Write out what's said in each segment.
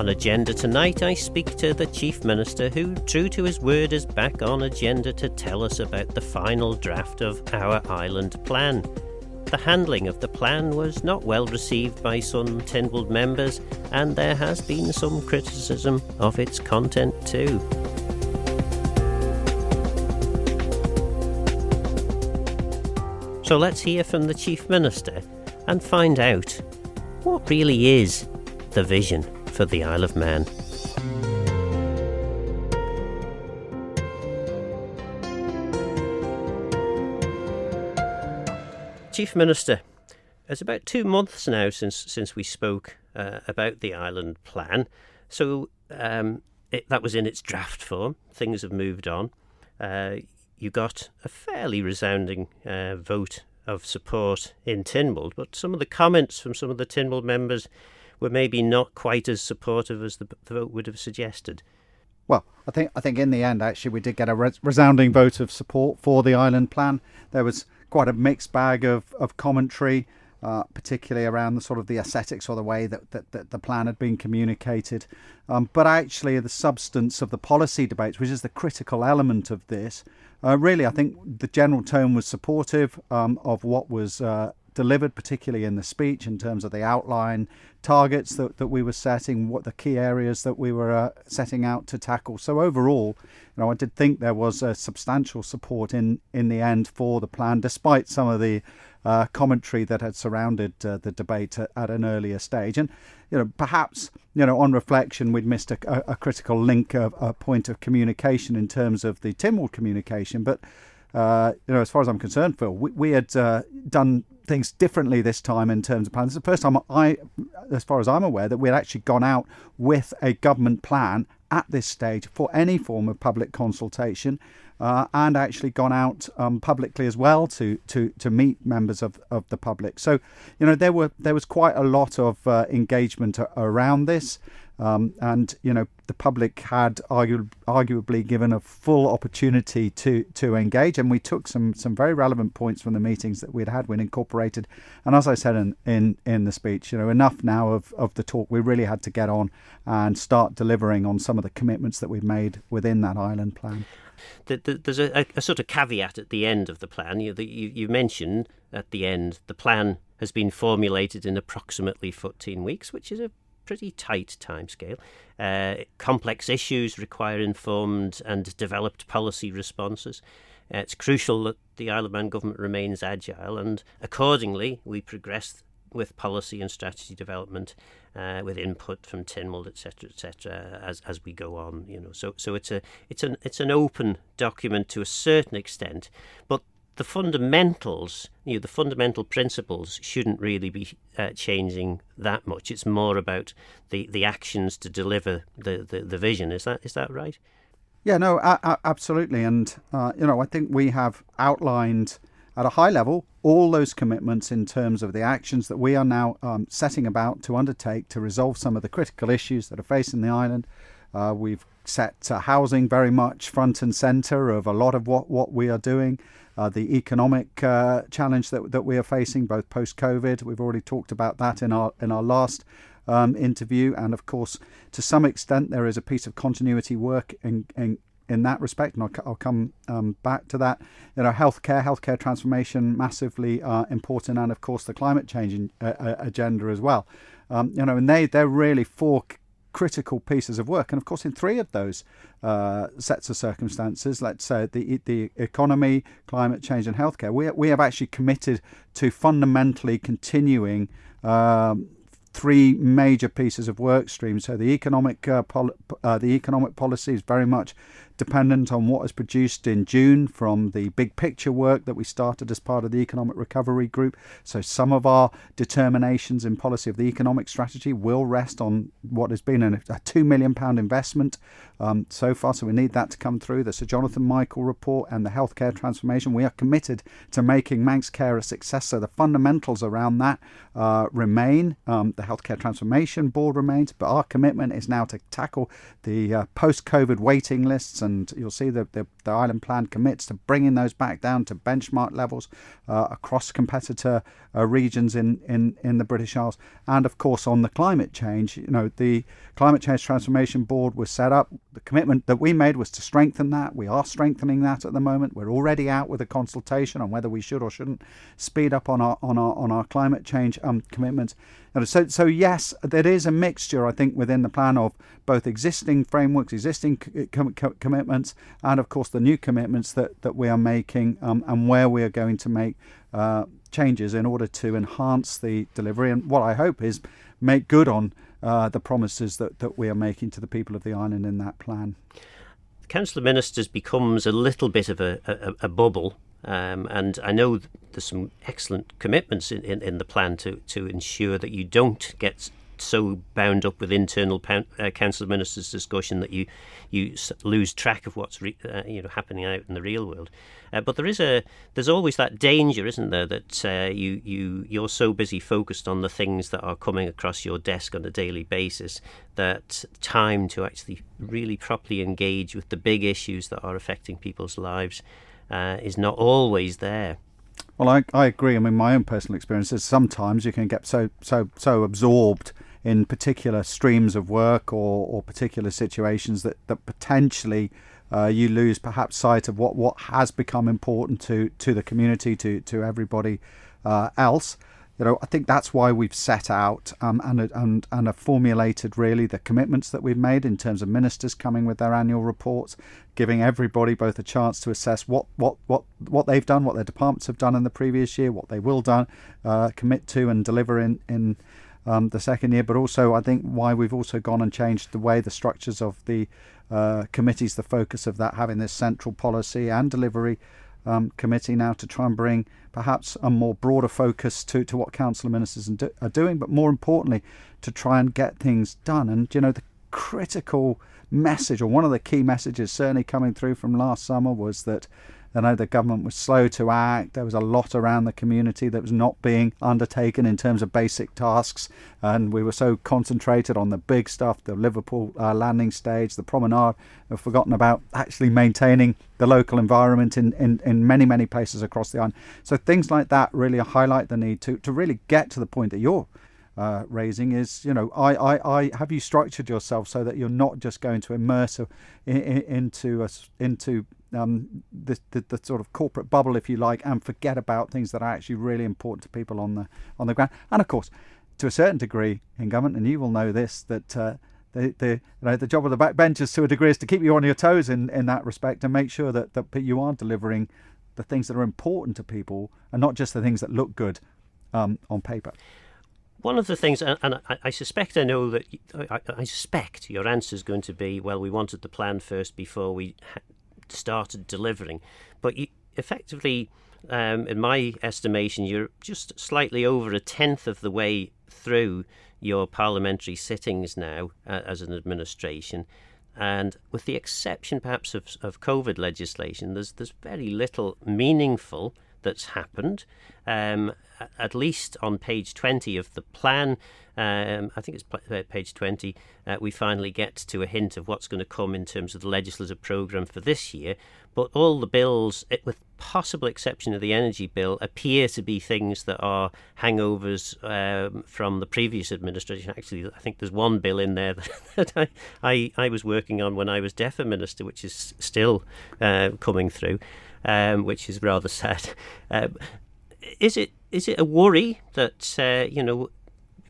On Agenda tonight, I speak to the Chief Minister who, true to his word, is back on Agenda to tell us about the final draft of our island plan. The handling of the plan was not well received by some Tynwald members, and there has been some criticism of its content too. So let's hear from the Chief Minister and find out what really is the vision for the Isle of Man. Chief Minister, it's about 2 months now since we spoke about the island plan. So that was in its draft form. Things have moved on. You got a fairly resounding vote of support in Tynwald, but some of the comments from some of the Tynwald members were maybe not quite as supportive as the vote would have suggested. Well, I think in the end, actually, we did get a resounding vote of support for the island plan. There was quite a mixed bag of commentary, particularly around the sort of the aesthetics or the way that the plan had been communicated. But actually, the substance of the policy debates, which is the critical element of this, really, I think the general tone was supportive of what was delivered, particularly in the speech, in terms of the outline targets that we were setting, what the key areas that we were setting out to tackle. So overall, I did think there was a substantial support in the end for the plan, despite some of the commentary that had surrounded the debate at an earlier stage. And perhaps on reflection, we'd missed a critical link, a point of communication in terms of the Tynwald communication. But as far as I'm concerned, Phil, we had done things differently this time in terms of plans. It's the first time as far as I'm aware, that we had actually gone out with a government plan at this stage for any form of public consultation, and actually gone out publicly as well to meet members of the public. So, there was quite a lot of engagement around this. And the public had arguably given a full opportunity to engage, and we took some very relevant points from the meetings that we'd had when incorporated. And as I said in the speech, enough now of the talk. We really had to get on and start delivering on some of the commitments that we've made within that island plan. There's a sort of caveat at the end of the plan. You mentioned at the end the plan has been formulated in approximately 14 weeks, which is a pretty tight timescale. Complex issues require informed and developed policy responses. It's crucial that the Isle of Man government remains agile, and accordingly we progress with policy and strategy development, with input from Tynwald, etc., as we go on. So it's an open document to a certain extent, but the fundamentals, the fundamental principles shouldn't really be changing that much. It's more about the actions to deliver the vision. Is that right? Yeah, no, absolutely. And, I think we have outlined at a high level all those commitments in terms of the actions that we are now setting about to undertake to resolve some of the critical issues that are facing the island. We've set housing very much front and centre of a lot of what we are doing. The economic challenge that we are facing, both post-COVID, we've already talked about that in our last interview, and of course, to some extent, there is a piece of continuity work in that respect, and I'll come back to that. Healthcare transformation, massively important, and of course, the climate change agenda as well. And they're really four critical pieces of work, and of course in three of those sets of circumstances, let's say the economy, climate change and healthcare, we have actually committed to fundamentally continuing three major pieces of work streams. So the economic policy is very much dependent on what is produced in June from the big picture work that we started as part of the Economic Recovery Group. So some of our determinations in policy of the economic strategy will rest on what has been a £2 million investment so far. So we need that to come through. The Sir Jonathan Michael report and the healthcare transformation. We are committed to making Manx Care a success. So the fundamentals around that remain. The Healthcare Transformation Board remains, but our commitment is now to tackle the post-COVID waiting lists and you'll see that the island plan commits to bringing those back down to benchmark levels across competitor regions in the British Isles. And of course, on the climate change, the Climate Change Transformation Board was set up. The commitment that we made was to strengthen that. We are strengthening that at the moment. We're already out with a consultation on whether we should or shouldn't speed up on our climate change commitments. So yes, there is a mixture, I think, within the plan of both existing frameworks, existing commitments, and of course the new commitments that we are making, and where we are going to make changes in order to enhance the delivery, and what I hope is make good on the promises that we are making to the people of the island in that plan. The Council of Ministers becomes a little bit of a bubble. And I know there's some excellent commitments in the plan to ensure that you don't get so bound up with internal Council of Ministers discussion that you lose track of what's happening out in the real world. But there's always that danger, isn't there, that you're so busy focused on the things that are coming across your desk on a daily basis that time to actually really properly engage with the big issues that are affecting people's lives is not always there. Well, I agree. I mean, my own personal experience is sometimes you can get so absorbed in particular streams of work or particular situations that potentially you lose perhaps sight of what has become important to the community, to everybody else. I think that's why we've set out and have formulated really the commitments that we've made in terms of ministers coming with their annual reports, giving everybody both a chance to assess what they've done, what their departments have done in the previous year, what they will commit to and deliver in the second year, but also I think why we've also gone and changed the way the structures of the committees, the focus of that, having this central policy and delivery committee now to try and bring perhaps a more broader focus to what Council of Ministers are doing, but more importantly to try and get things done. And the critical message, or one of the key messages certainly coming through from last summer, was that the government was slow to act. There was a lot around the community that was not being undertaken in terms of basic tasks, and we were so concentrated on the big stuff, the Liverpool landing stage, the promenade, we've forgotten about actually maintaining the local environment in many places across the island. So things like that really highlight the need to really get to the point that you're raising is, I have you structured yourself so that you're not just going to immerse into the sort of corporate bubble, if you like, and forget about things that are actually really important to people on the ground. And of course, to a certain degree in government, and you will know this, that the job of the backbenchers to a degree is to keep you on your toes in that respect and make sure that you are delivering the things that are important to people and not just the things that look good on paper. One of the things, and I suspect I know that I suspect your answer is going to be, well, we wanted the plan first before we started delivering. But you, effectively, in my estimation, you're just slightly over a tenth of the way through your parliamentary sittings now as an administration. And with the exception perhaps of COVID legislation, there's very little meaningful that's happened. At least on page 20 of the plan, I think it's page 20, we finally get to a hint of what's going to come in terms of the legislative programme for this year. But all the bills, with possible exception of the energy bill, appear to be things that are hangovers from the previous administration. Actually, I think there's one bill in there that I was working on when I was DEFRA Minister, which is still coming through, which is rather sad. Is it a worry that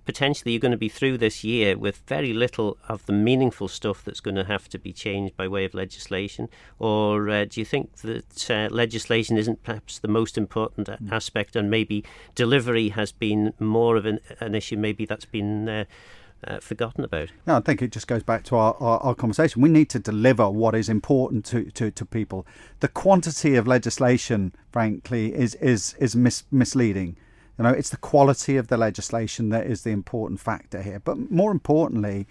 potentially you're going to be through this year with very little of the meaningful stuff that's going to have to be changed by way of legislation? Or do you think that legislation isn't perhaps the most important aspect, and maybe delivery has been more of an issue, maybe that's been forgotten about? No, I think it just goes back to our conversation. We need to deliver what is important to people. The quantity of legislation, frankly, is misleading. It's the quality of the legislation that is the important factor here. But more importantly,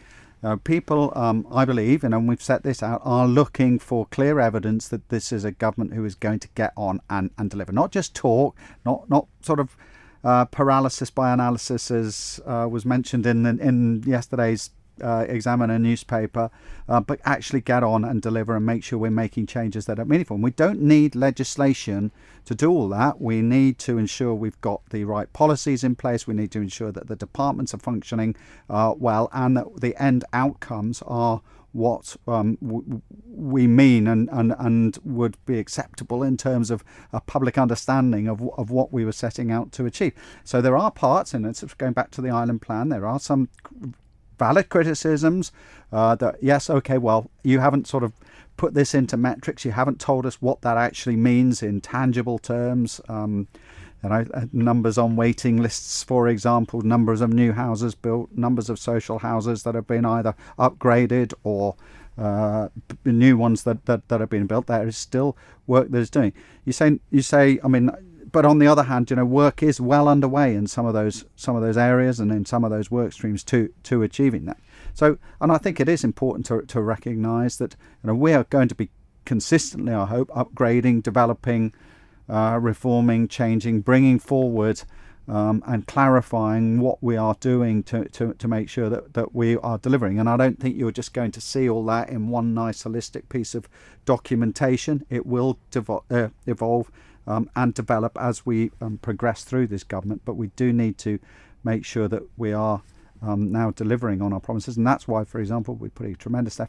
people, I believe, and we've set this out, are looking for clear evidence that this is a government who is going to get on and deliver. Not just talk, not sort of paralysis by analysis, as was mentioned in yesterday's Examiner newspaper, but actually get on and deliver and make sure we're making changes that are meaningful. And we don't need legislation to do all that. We need to ensure we've got the right policies in place. We need to ensure that the departments are functioning well, and that the end outcomes are what we mean and would be acceptable in terms of a public understanding of what we were setting out to achieve. So there are parts, and it's going back to the island plan, there are some valid criticisms that, yes, okay, well, you haven't sort of put this into metrics, you haven't told us what that actually means in tangible terms. Numbers on waiting lists, for example, numbers of new houses built, numbers of social houses that have been either upgraded or new ones that have been built. There is still work that is doing. You say, I mean, but on the other hand, work is well underway in some of those areas and in some of those work streams to achieving that. So, and I think it is important to recognise that we are going to be consistently, I hope, upgrading, developing, reforming, changing, bringing forward and clarifying what we are doing to make sure that we are delivering. And I don't think you're just going to see all that in one nice holistic piece of documentation. It will evolve and develop as we progress through this government, but we do need to make sure that we are now delivering on our promises. And that's why, for example, we put a tremendous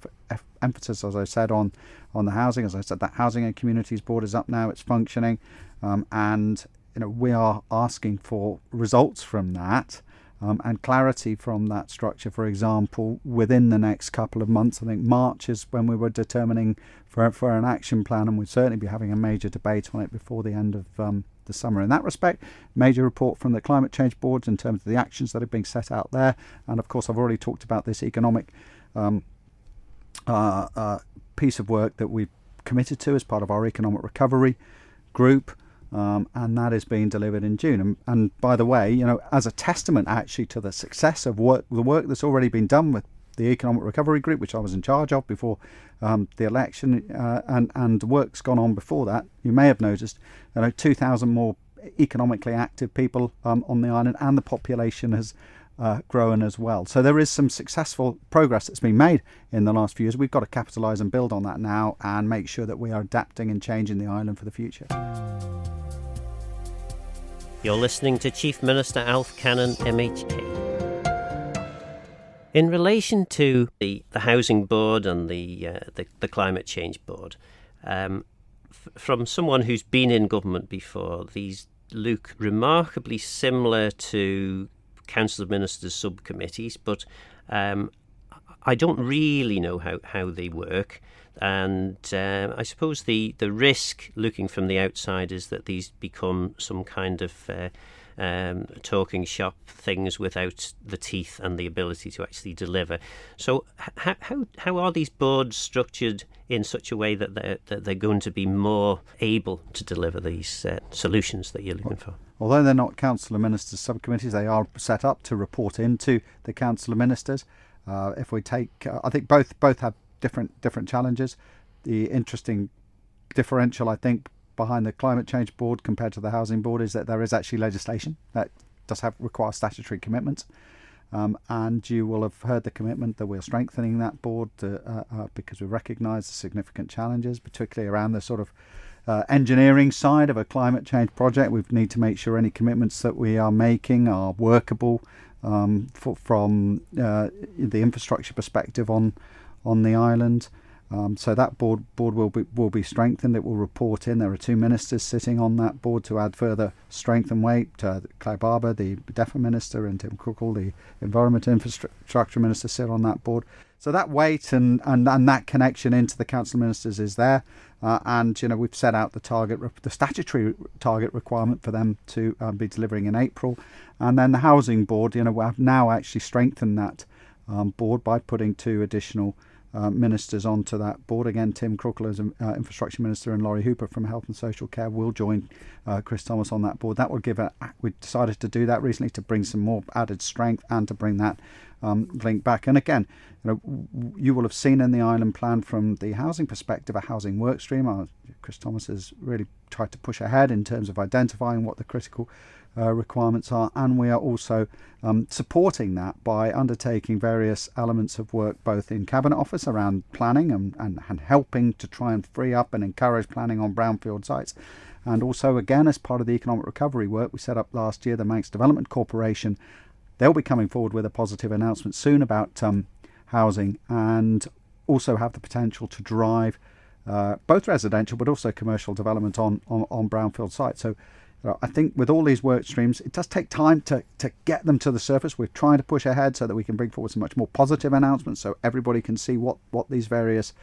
emphasis, as I said, on the housing. As I said, that Housing and Communities Board is up now, it's functioning, and we are asking for results from that and clarity from that structure. For example, within the next couple of months, I think March is when we were determining for an action plan, and we'd certainly be having a major debate on it before the end of the summer. In that respect, major report from the Climate Change Board in terms of the actions that are being set out there. And of course, I've already talked about this economic piece of work that we've committed to as part of our economic recovery group. And that is being delivered in June. And by the way, as a testament actually to the success of the work that's already been done with the Economic Recovery Group, which I was in charge of before the election, and the work's gone on before that, you may have noticed 2,000 more economically active people on the island, and the population has grown as well. So there is some successful progress that's been made in the last few years. We've got to capitalise and build on that now and make sure that we are adapting and changing the island for the future. You're listening to Chief Minister Alf Cannan, MHA. In relation to the Housing Board and the Climate Change Board, from someone who's been in government before, these look remarkably similar to Council of Ministers subcommittees, but I don't really know how they work. And I suppose the risk looking from the outside is that these become some kind of talking shop things without the teeth and the ability to actually deliver. So how are these boards structured in such a way that they're going to be more able to deliver these solutions that you're looking for? Although they're not Council of Ministers subcommittees, they are set up to report into the Council of Ministers. If we take, I think both have different challenges. The interesting differential, I think, behind the Climate Change Board compared to the Housing Board is that there is actually legislation that does require statutory commitments. And you will have heard the commitment that we're strengthening that board because we recognise the significant challenges, particularly around the sort of engineering side of a climate change project. We need to make sure any commitments that we are making are workable from the infrastructure perspective on the island. So that board will be strengthened. It will report in. There are two ministers sitting on that board to add further strength and weight. Claire Barber, the DEFRA minister, and Tim Cookell, the Environment and Infrastructure minister, sit on that board. So that weight and that connection into the Council of Ministers is there. And we've set out the statutory target requirement for them to be delivering in April. And then the Housing Board, we have now actually strengthened that board by putting two additional ministers onto that board. Again, Tim Cookell as Infrastructure Minister and Laurie Hooper from Health and Social Care will join Chris Thomas on that board. That will we decided to do that recently to bring some more added strength and to bring that link back. And again, you will have seen in the island plan from the housing perspective a housing work stream. Chris Thomas has really tried to push ahead in terms of identifying what the critical requirements are, and we are also supporting that by undertaking various elements of work both in Cabinet Office around planning and helping to try and free up and encourage planning on brownfield sites. And also, again, as part of the economic recovery work we set up last year, the Manx Development Corporation, they'll be coming forward with a positive announcement soon about housing, and also have the potential to drive both residential but also commercial development on brownfield sites. So I think with all these work streams, it does take time to get them to the surface. We're trying to push ahead so that we can bring forward some much more positive announcements so everybody can see what these various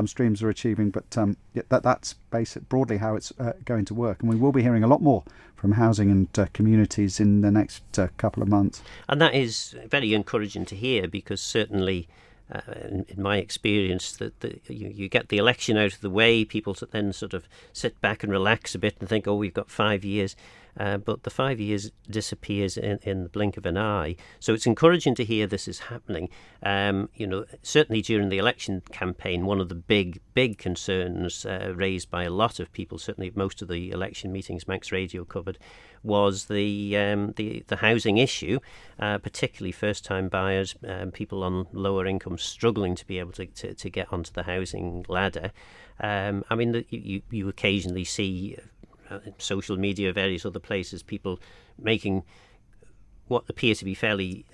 streams are achieving. But that's broadly how it's going to work. And we will be hearing a lot more from housing and communities in the next couple of months. And that is very encouraging to hear, because certainly in my experience, that you get the election out of the way, people then sort of sit back and relax a bit and think, oh, we've got 5 years. But the 5 years disappears in the blink of an eye. So it's encouraging to hear this is happening. Certainly during the election campaign, one of the big concerns raised by a lot of people, certainly most of the election meetings Manx Radio covered, was the housing issue, particularly first-time buyers, people on lower incomes struggling to be able to get onto the housing ladder. You occasionally see social media, various other places, people making what appear to be fairly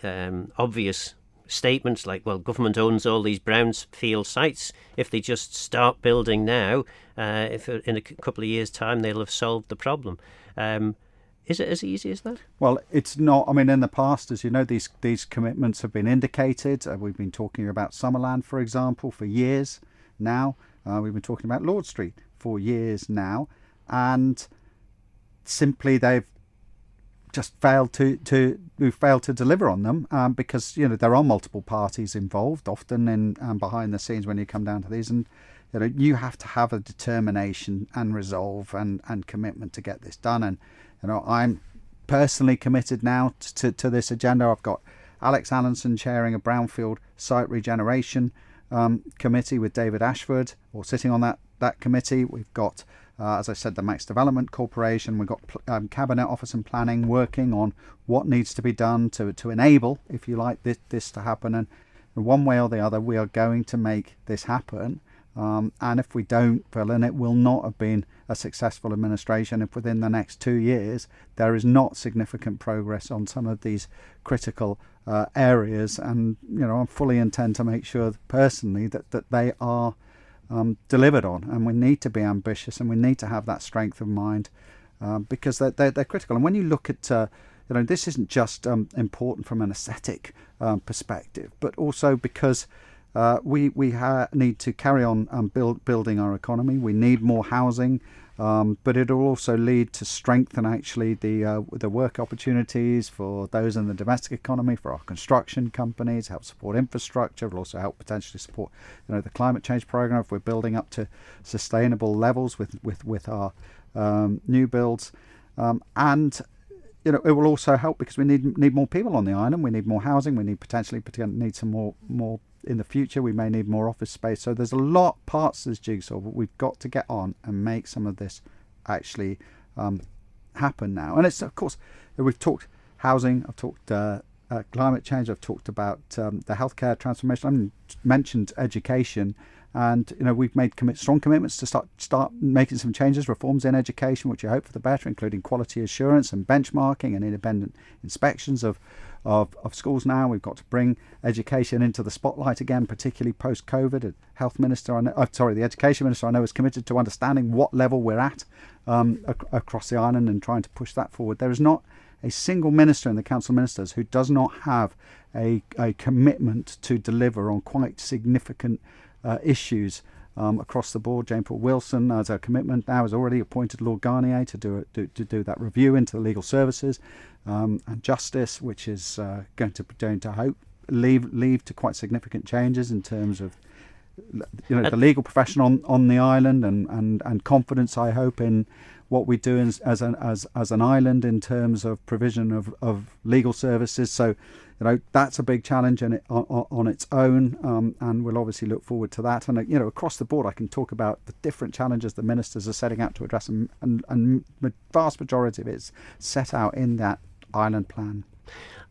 obvious statements like, well, government owns all these brownfield sites. If they just start building now, if in a couple of years' time they'll have solved the problem. Is it as easy as that? Well, it's not. I mean, in the past, as you know, these commitments have been indicated. We've been talking about Summerland, for example, for years now. We've been talking about Lord Street for years now. And simply they've just failed to deliver on them because there are multiple parties involved, often in behind the scenes when you come down to these, and you have to have a determination and resolve and commitment to get this done. And I'm personally committed now to this agenda. I've got Alex Allenson chairing a brownfield site regeneration committee with David Ashford, or sitting on that committee. We've got as I said, the Manx Development Corporation. We've got Cabinet Office and Planning working on what needs to be done to enable, if you like, this to happen. And one way or the other, we are going to make this happen. And if we don't, well, then it will not have been a successful administration if within the next 2 years there is not significant progress on some of these critical areas. And I fully intend to make sure personally that they are delivered on, and we need to be ambitious, and we need to have that strength of mind because they're critical. And when you look at this isn't just important from an aesthetic perspective, but also because we need to carry on building our economy. We need more housing, but it will also lead to strengthen actually the work opportunities for those in the domestic economy, for our construction companies, help support infrastructure. It will also help potentially support the climate change program if we're building up to sustainable levels with our new builds, and it will also help because we need more people on the island. We need more housing. We need potentially need some more. In the future, we may need more office space. So there's a lot parts to this jigsaw, but we've got to get on and make some of this actually happen now. And it's, of course, we've talked housing, I've talked climate change, I've talked about the healthcare transformation, I've mentioned education. And we've made strong commitments to start making some changes, reforms in education, which I hope for the better, including quality assurance and benchmarking and independent inspections of schools now. We've got to bring education into the spotlight again, particularly post-COVID. The Education Minister I know is committed to understanding what level we're at across the island and trying to push that forward. There is not a single minister in the Council of Ministers who does not have a commitment to deliver on quite significant issues across the board. Jane Paul Wilson, as a commitment now, has already appointed Lord Garnier to do that review into the legal services and justice, which is going to hope lead to quite significant changes in terms of the legal profession on the island and confidence, I hope, in what we do as an island in terms of provision of legal services. So, that's a big challenge on its own, and we'll obviously look forward to that. And across the board, I can talk about the different challenges the ministers are setting out to address, and the vast majority of it is set out in that island plan.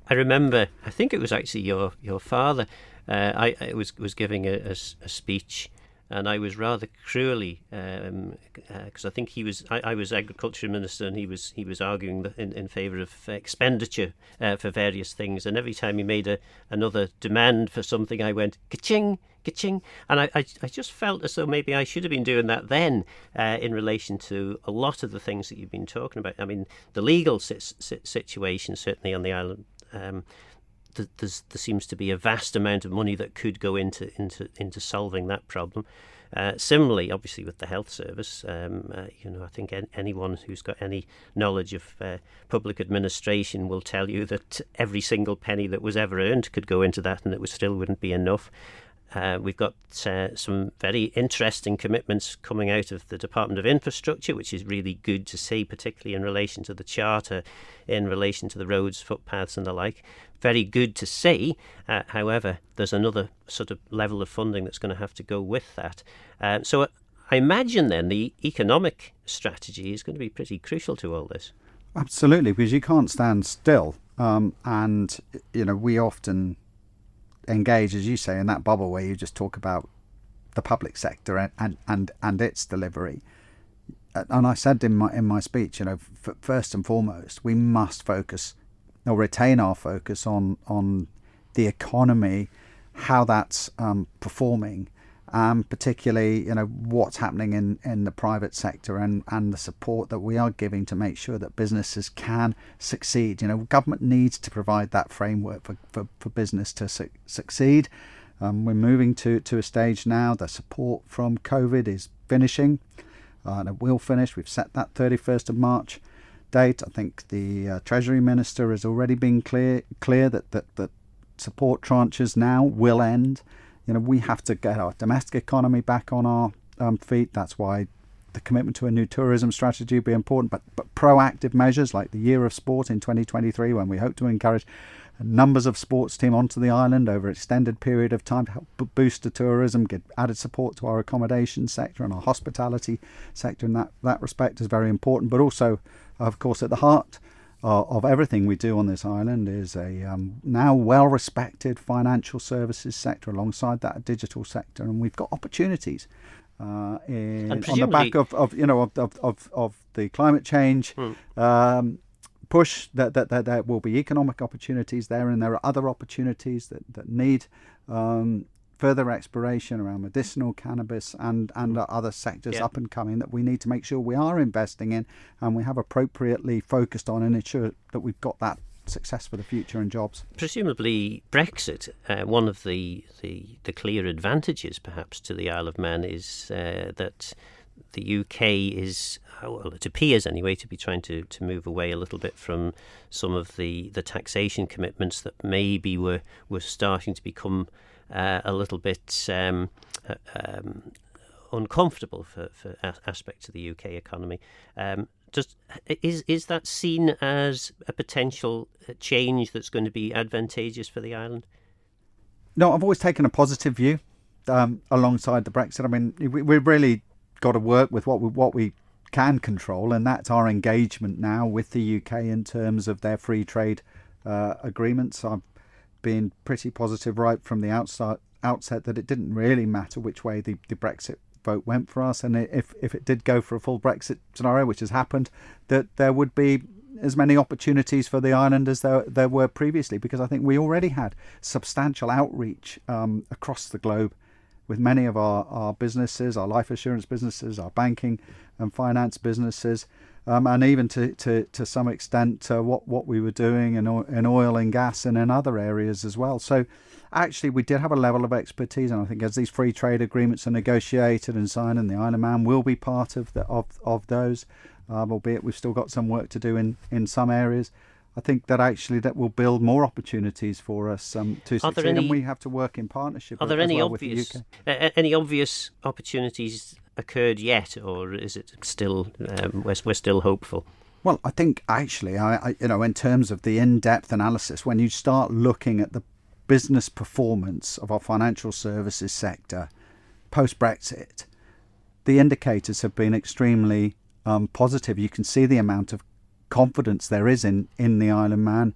I remember, I think it was actually your father. I was giving a speech, and I was rather cruelly, because I think I was agriculture minister, and he was arguing in favour of expenditure for various things. And every time he made another demand for something, I went ka-ching, ka-ching, and I just felt as though maybe I should have been doing that then in relation to a lot of the things that you've been talking about. I mean, the legal situation certainly on the island. There seems to be a vast amount of money that could go into solving that problem. Similarly, obviously, with the health service, I think anyone who's got any knowledge of public administration will tell you that every single penny that was ever earned could go into that, and it still wouldn't be enough. We've got some very interesting commitments coming out of the Department of Infrastructure, which is really good to see, particularly in relation to the Charter, in relation to the roads, footpaths and the like. Very good to see. However, there's another sort of level of funding that's going to have to go with that. So I imagine then the economic strategy is going to be pretty crucial to all this. Absolutely, because you can't stand still. And we often engage, as you say, in that bubble where you just talk about the public sector and its delivery. And I said in my speech, first and foremost, we must focus or retain our focus on the economy, how that's performing, and particularly what's happening in the private sector and the support that we are giving to make sure that businesses can succeed. Government needs to provide that framework for business to succeed. We're moving to a stage now. The support from COVID is finishing, and it will finish. We've set that 31st of March date. I think the Treasury Minister has already been clear that support tranches now will end. We have to get our domestic economy back on our feet. That's why the commitment to a new tourism strategy will be important. But proactive measures like the Year of Sport in 2023, when we hope to encourage numbers of sports teams onto the island over an extended period of time to help boost the tourism, get added support to our accommodation sector and our hospitality sector in that respect is very important. But also, of course, at the heart of everything we do on this island is a now well-respected financial services sector alongside that digital sector, and we've got opportunities on the back of the climate change push. That there will be economic opportunities there, and there are other opportunities that need further exploration around medicinal cannabis and other sectors up and coming that we need to make sure we are investing in and we have appropriately focused on and ensure that we've got that success for the future and jobs. Presumably Brexit, one of the clear advantages perhaps to the Isle of Man is that the UK is, well, it appears anyway, to be trying to move away a little bit from some of the taxation commitments that maybe were starting to become a little bit uncomfortable for aspects of the UK economy. Is that seen as a potential change that's going to be advantageous for the island? No, I've always taken a positive view alongside the Brexit. I mean, we've really got to work with what we can control, and that's our engagement now with the UK in terms of their free trade agreements. I've been pretty positive right from the outset that it didn't really matter which way the Brexit vote went for us, and if it did go for a full Brexit scenario, which has happened, that there would be as many opportunities for the island as there were previously, because I think we already had substantial outreach across the globe with many of our businesses, our life assurance businesses, our banking and finance businesses, and even to some extent what we were doing in oil and gas and in other areas as well. So actually we did have a level of expertise, and I think as these free trade agreements are negotiated and signed, and the Isle of Man will be part of those, albeit we've still got some work to do in some areas. I think that actually that will build more opportunities for us to succeed, and we have to work in partnership. Are there any well obvious with the UK. Any obvious opportunities occurred yet, or is it still we're still hopeful? Well, I think actually, in terms of the in-depth analysis, when you start looking at the business performance of our financial services sector post-Brexit, the indicators have been extremely positive. You can see the amount of confidence there is in the Isle of Man,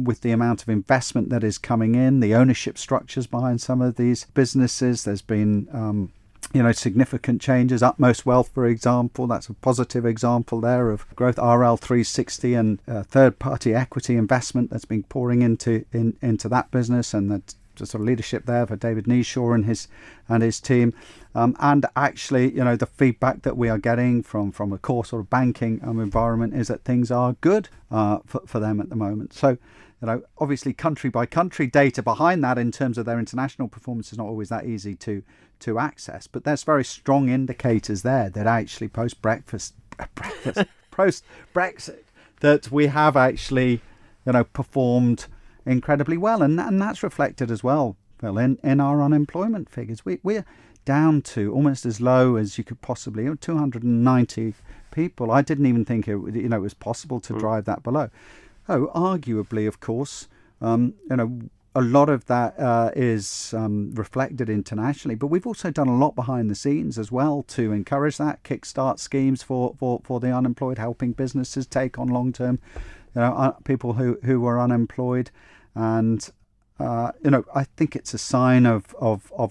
with the amount of investment that is coming in, the ownership structures behind some of these businesses. There's been significant changes. Utmost Wealth, for example, that's a positive example there of growth. RL 360 and third-party equity investment that's been pouring into that business, and the sort of leadership there for David Neeshaw and his team. And actually, the feedback that we are getting from the core sort of banking environment is that things are good for them at the moment. So, obviously country by country data behind that in terms of their international performance is not always that easy to access, but there's very strong indicators there that actually post-Brexit that we have actually performed incredibly well, and that's reflected as well, Phil, in our unemployment figures. We're down to almost as low as you could possibly, 290 people. I didn't even think it was possible to drive that below. Arguably, of course, a lot of that is reflected internationally, but we've also done a lot behind the scenes as well to encourage that. Kickstart schemes for the unemployed, helping businesses take on long-term people who are unemployed. And I think it's a sign of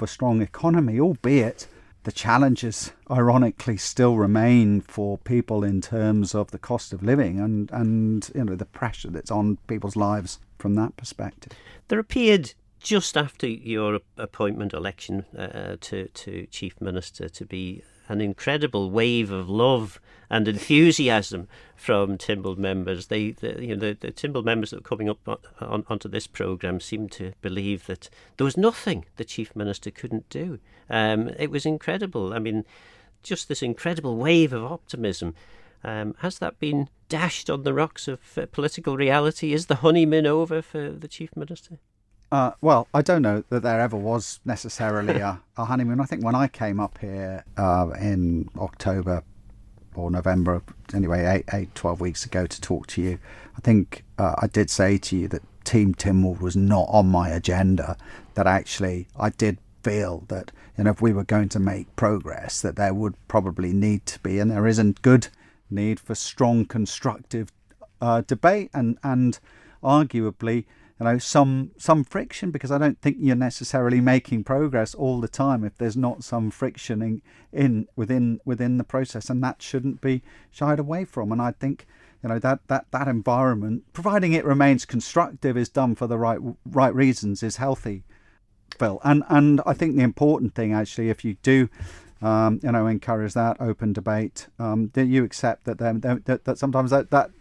a strong economy, albeit the challenges ironically still remain for people in terms of the cost of living and the pressure that's on people's lives from that perspective. There appeared just after your appointment election to Chief Minister to be an incredible wave of love and enthusiasm from Timble members. The Timble members that were coming up onto this programme seemed to believe that there was nothing the Chief Minister couldn't do. It was incredible. I mean, just this incredible wave of optimism. Has that been dashed on the rocks of political reality? Is the honeymoon over for the Chief Minister? Well, I don't know that there ever was necessarily a honeymoon. I think when I came up here in October or November, anyway, 12 weeks ago to talk to you, I think I did say to you that Team Timble was not on my agenda, that actually I did feel that if we were going to make progress, that there would probably need to be, and there is a good need for strong, constructive debate and arguably some friction, because I don't think you're necessarily making progress all the time if there's not some friction within the process, and that shouldn't be shied away from. And I think that environment, providing it remains constructive, is done for the right reasons, is healthy, Phil. And I think the important thing actually, if you do encourage that open debate, that you accept that sometimes that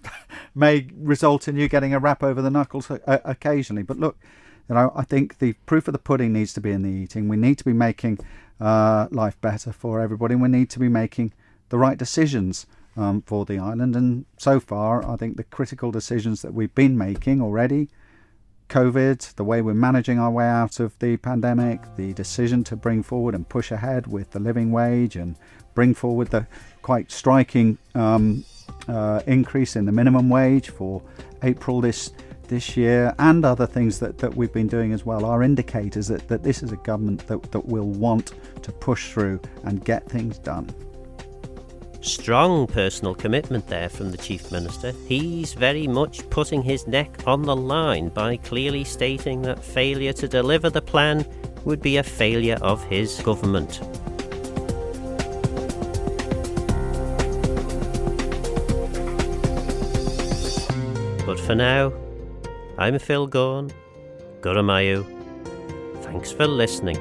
may result in you getting a rap over the knuckles occasionally. But look, I think the proof of the pudding needs to be in the eating. We need to be making life better for everybody, and we need to be making the right decisions for the island. And so far, I think the critical decisions that we've been making already, COVID, the way we're managing our way out of the pandemic, the decision to bring forward and push ahead with the living wage and bring forward the quite striking increase in the minimum wage for April this year, and other things that we've been doing as well, are indicators that this is a government that will want to push through and get things done. Strong personal commitment there from the Chief Minister. He's very much putting his neck on the line by clearly stating that failure to deliver the plan would be a failure of his government. But for now, I'm Phil Gawne. Guramayu. Thanks for listening.